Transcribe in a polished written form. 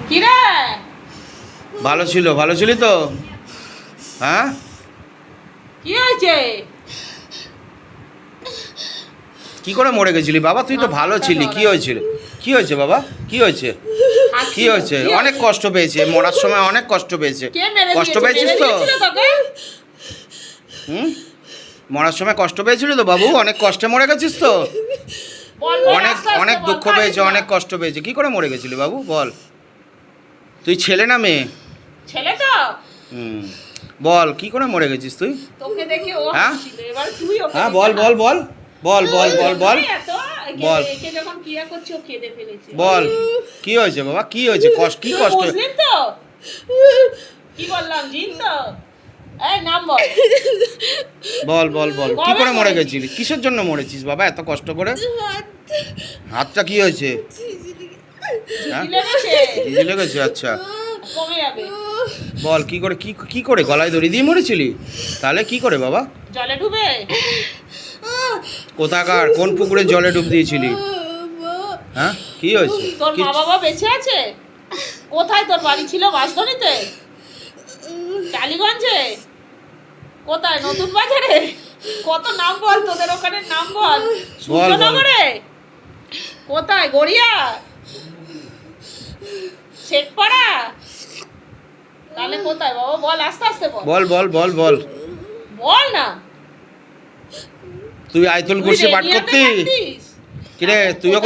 কি রে? ভালো ছিলি তো? হ্যাঁ, কি হয়েছে? কি করে মরে গেছিলি বাবা? তুই তো ভালো ছিলি। কি হয়েছিল? কি হয়েছে বাবা? কি হয়েছে? কি হয়েছে? অনেক কষ্ট পেয়েছে, মরার সময় অনেক কষ্ট পেয়েছে। কে মেরে কষ্ট দিয়েছে? পেয়েছিস মেরে তো? দিয়েছিল তোকে? হুম, মরার সময় কষ্ট পেয়েছিলি তো বাবু? অনেক কষ্টে মরে গেছিস তো? বল, বল, অনেক আস্তে আস্তে অনেক বল, দুঃখ কাঁদিস পেয়েছে, না। অনেক কষ্ট পেয়েছে। কি করে মরে গেছিলি বাবু বল? তুই ছেলে না মেয়ে? ছেলে তো। হুম, বল কি করে মরে গেছিস তুই? তোকে দেখে ও হ্যাঁ? হাসছিল, এবার তুই ওকে হ্যাঁ, দেখে বল হাস। বল বল বল বল বল বল এত বল। একে যখন ক্রিয়া করছে ও কেঁদে ফেলেছে। বল কি হয়েছে বাবা? কি হয়েছে? কি তুই কষ্ট? মুসলিম তো? কি বললাম, জিন তো? এই নাম বল। বল বল বল কি কবে করে মরে মরেছিস? গেছিলি? কিসের জন্য মরেছিস বাবা এত কষ্ট করে? হাতটা কি হয়েছে? হ্যাঁ, ঝিঝি লেগেছে? ঝিঁঝি লেগেছে? আচ্ছা, কমে যাবে। বল কি করে, কি করে গলায় দড়ি দিয়ে মরেছিলি? তাহলে কি করে বাবা? জলে ডুবে? কোথাকার কোন পুকুরে জলে ডুব দিয়েছিলি? হ্যাঁ, কি হয়েছে? তোর কি- মা বাবা বেঁচে আছে? কোথায় তোর বাড়ি ছিল? বাঁশধনীতে? টালিগঞ্জে? কোথায়? নতুন বাজারে? কত নাম বল, তোদের ওখানে নাম বল। সূর্যনগরে? কোথায়? গড়িয়া? শেখপাড়া? তাহলে কোথায় বাবা? বল, আস্তে আস্তে বল। বল বল বল বল বল না। তুই আয়তুল তুই কুরসি পাঠ রেডিয়াতে করতি? থাকতিস? কিরে তুইও